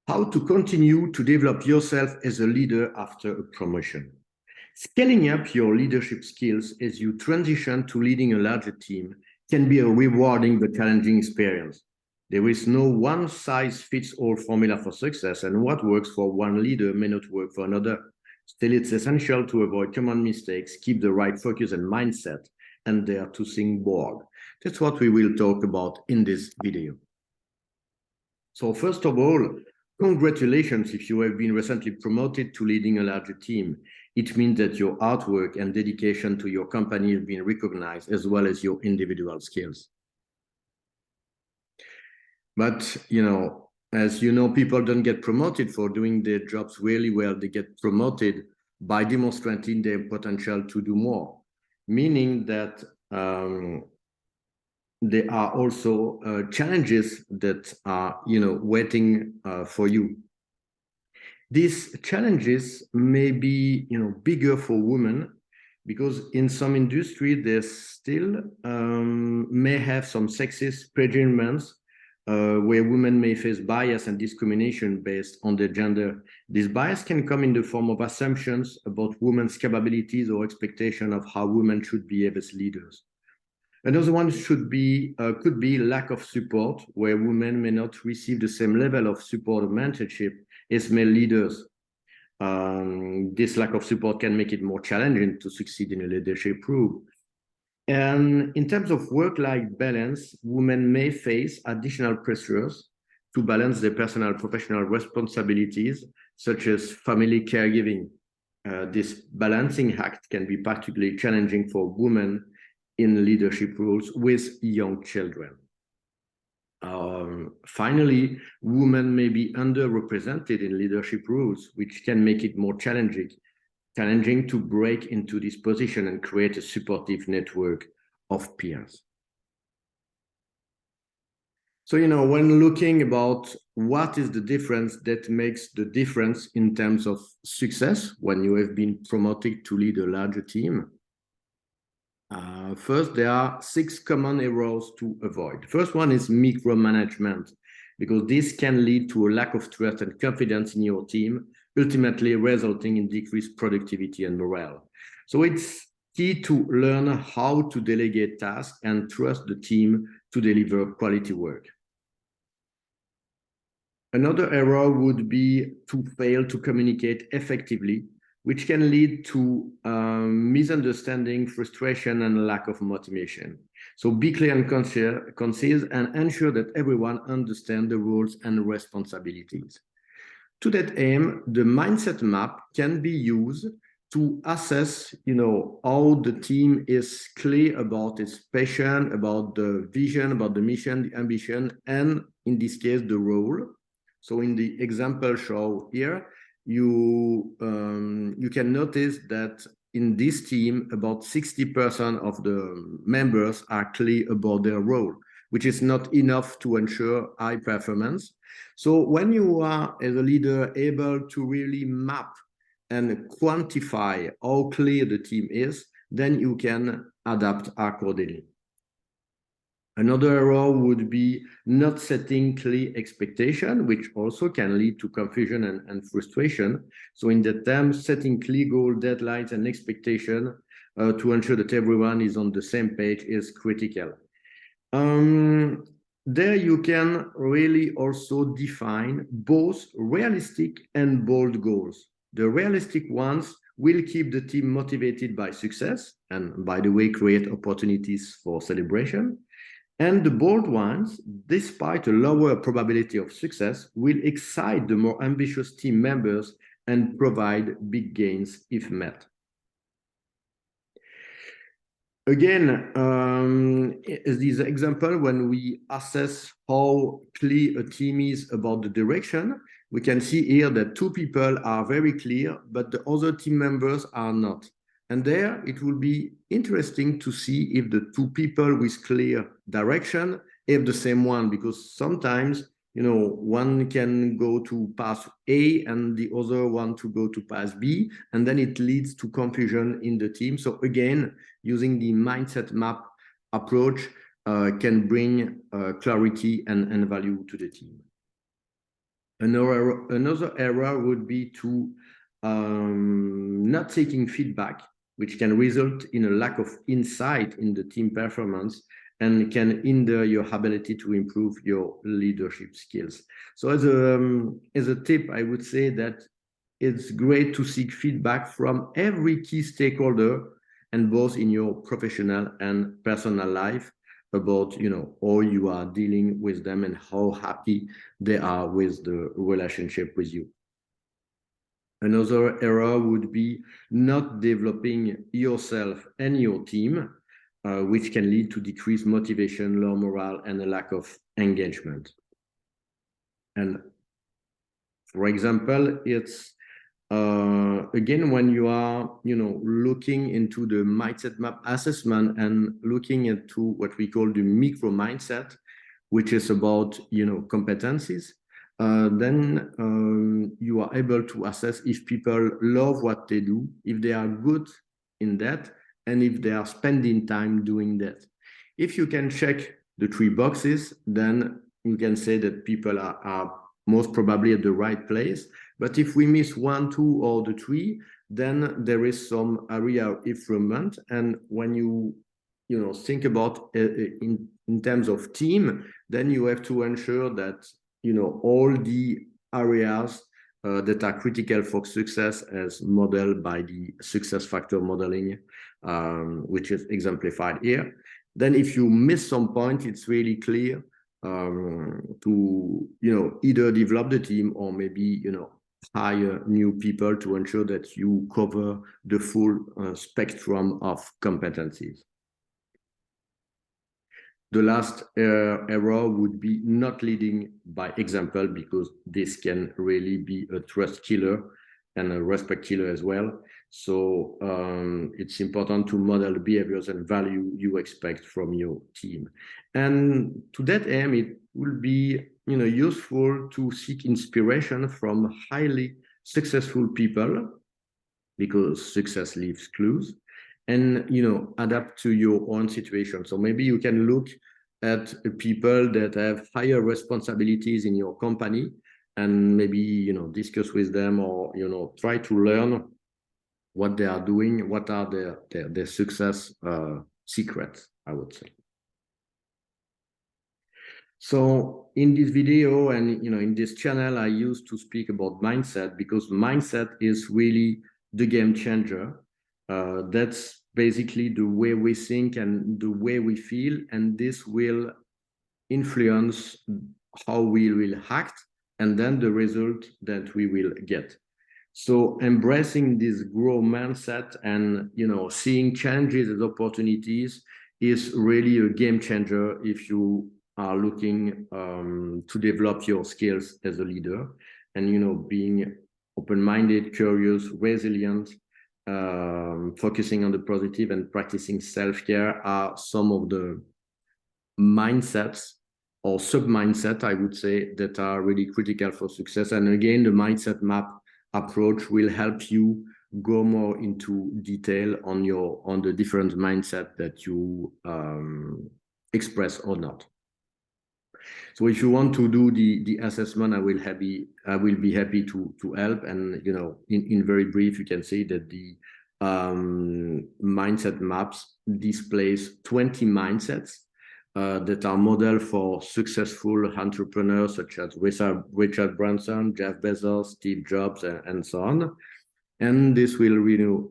How to continue to develop yourself as a leader after a promotion. Scaling up your leadership skills as you transition to leading a larger team can be a rewarding but challenging experience. There is no one-size-fits-all formula for success, and what works for one leader may not work for another. Still, it's essential to avoid common mistakes, keep the right focus and mindset, and dare to think bold. That's what we will talk about in this video. So first of all, congratulations if you have been recently promoted to leading a larger team. It means that your hard work and dedication to your company have been recognized, as well as your individual skills. But, as you know, people don't get promoted for doing their jobs really well. They get promoted by demonstrating their potential to do more, meaning that there are also challenges that are, waiting for you. These challenges may be, bigger for women, because in some industry they still may have some sexist prejudices where women may face bias and discrimination based on their gender. This bias can come in the form of assumptions about women's capabilities or expectation of how women should behave as leaders. Another one could be lack of support, where women may not receive the same level of support or mentorship as male leaders. This lack of support can make it more challenging to succeed in a leadership role. And in terms of work-life balance, women may face additional pressures to balance their personal and professional responsibilities, such as family caregiving. This balancing act can be particularly challenging for women in leadership roles with young children. Finally, women may be underrepresented in leadership roles, which can make it more challenging to break into this position and create a supportive network of peers. So, when looking about what is the difference that makes the difference in terms of success when you have been promoted to lead a larger team, first, there are 6 common errors to avoid. The first one is micromanagement, because this can lead to a lack of trust and confidence in your team, ultimately resulting in decreased productivity and morale. So it's key to learn how to delegate tasks and trust the team to deliver quality work. Another error would be to fail to communicate effectively, which can lead to misunderstanding, frustration, and lack of motivation. So be clear and concise and ensure that everyone understands the roles and responsibilities. To that aim, the mindset map can be used to assess, how the team is clear about its passion, about the vision, about the mission, the ambition, and in this case, the role. So in the example shown here, you can notice that in this team, about 60% of the members are clear about their role, which is not enough to ensure high performance. So when you are, as a leader, able to really map and quantify how clear the team is, then you can adapt accordingly. Another error would be not setting clear expectation, which also can lead to confusion and frustration. So in that term, setting clear goal, deadlines, and expectation to ensure that everyone is on the same page is critical. There you can really also define both realistic and bold goals. The realistic ones will keep the team motivated by success and, by the way, create opportunities for celebration. And the bold ones, despite a lower probability of success, will excite the more ambitious team members and provide big gains if met. Again, as this example, when we assess how clear a team is about the direction, we can see here that 2 people are very clear, but the other team members are not. And there, it will be interesting to see if the 2 people with clear direction have the same one, because sometimes, one can go to path A and the other one to go to path B, and then it leads to confusion in the team. So again, using the mindset map approach can bring clarity and value to the team. Another error would be to not taking feedback, which can result in a lack of insight in the team performance and can hinder your ability to improve your leadership skills. So as a tip, I would say that it's great to seek feedback from every key stakeholder, and both in your professional and personal life, about how you are dealing with them and how happy they are with the relationship with you. Another error would be not developing yourself and your team, which can lead to decreased motivation, low morale, and a lack of engagement. And for example, it's again, when you are looking into the mindset map assessment and looking into what we call the micro mindset, which is about competencies, then you are able to assess if people love what they do, if they are good in that, and if they are spending time doing that. If you can check the 3 boxes, then you can say that people are most probably at the right place. But if we miss 1, 2, or the 3, then there is some area of improvement. And when you think about in terms of team, then you have to ensure that all the areas that are critical for success, as modeled by the success factor modeling, which is exemplified here. Then if you miss some point, it's really clear to either develop the team or maybe hire new people to ensure that you cover the full spectrum of competencies. The last error would be not leading by example, because this can really be a trust killer and a respect killer as well. So it's important to model the behaviors and value you expect from your team. And to that aim, it will be useful to seek inspiration from highly successful people, because success leaves clues, and adapt to your own situation. So maybe you can look at people that have higher responsibilities in your company, and maybe discuss with them, or try to learn what they are doing, what are their success secrets, I would say. So in this video and in this channel, I used to speak about mindset, because mindset is really the game changer. That's basically the way we think and the way we feel, and this will influence how we will act, and then the result that we will get. So embracing this growth mindset and seeing changes as opportunities is really a game changer if you are looking to develop your skills as a leader. And being open-minded, curious, resilient, focusing on the positive, and practicing self-care are some of the mindsets or sub-mindset, I would say, that are really critical for success. And again, the mindset map approach will help you go more into detail on the different mindset that you express or not. So if you want to do the assessment, I will be happy to help. And in very brief, you can see that the mindset maps displays 20 mindsets that are modeled for successful entrepreneurs such as Richard Branson, Jeff Bezos, Steve Jobs, and so on. And this will really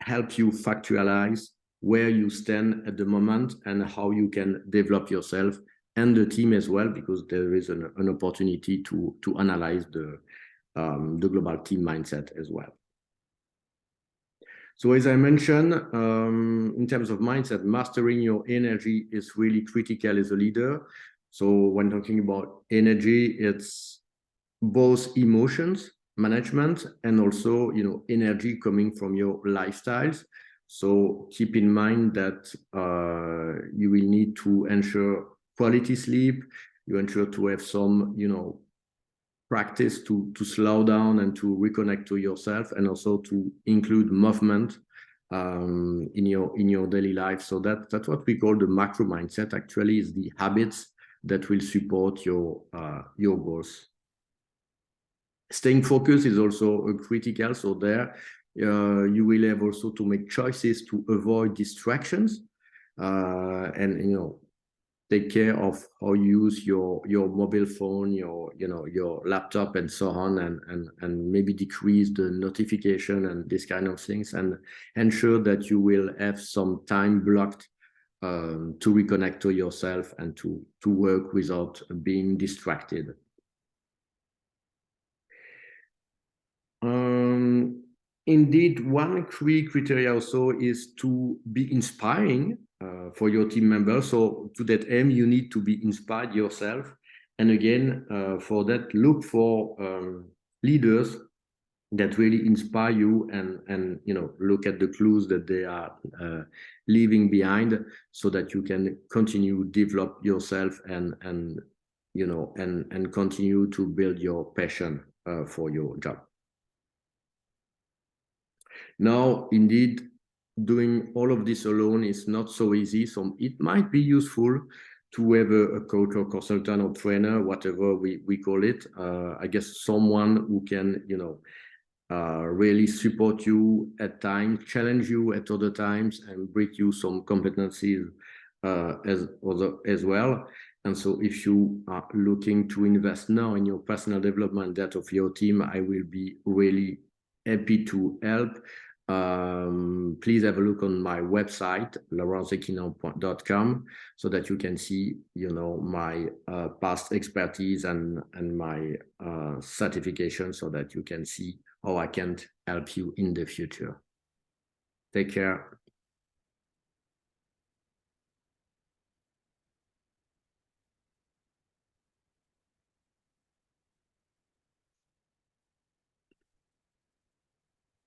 help you factualize where you stand at the moment and how you can develop yourself and the team as well, because there is an opportunity to analyze the global team mindset as well. So as I mentioned, in terms of mindset, mastering your energy is really critical as a leader. So when talking about energy, it's both emotions management and also energy coming from your lifestyles. So keep in mind that you will need to ensure quality sleep. You ensure to have some practice to slow down and to reconnect to yourself, and also to include movement in your daily life. So that's what we call the macro mindset. Actually, is the habits that will support your goals. Staying focused is also critical. So there, you will have also to make choices to avoid distractions, and take care of how you use your mobile phone, your laptop, and so on, and maybe decrease the notification and this kind of things, and ensure that you will have some time blocked to reconnect to yourself and to work without being distracted. Indeed, one key criteria also is to be inspiring for your team members. So to that aim, you need to be inspired yourself. And again, for that, look for leaders that really inspire you, and look at the clues that they are leaving behind, so that you can continue develop yourself and continue to build your passion for your job. Now, indeed, doing all of this alone is not so easy. So it might be useful to have a coach or consultant or trainer, whatever we call it. I guess someone who can, really support you at times, challenge you at other times, and bring you some competencies as well. And so if you are looking to invest now in your personal development, that of your team, I will be really happy to help. Please have a look on my website, laurentzequinan.com, so that you can see, my past expertise and my certification, so that you can see how I can help you in the future. Take care.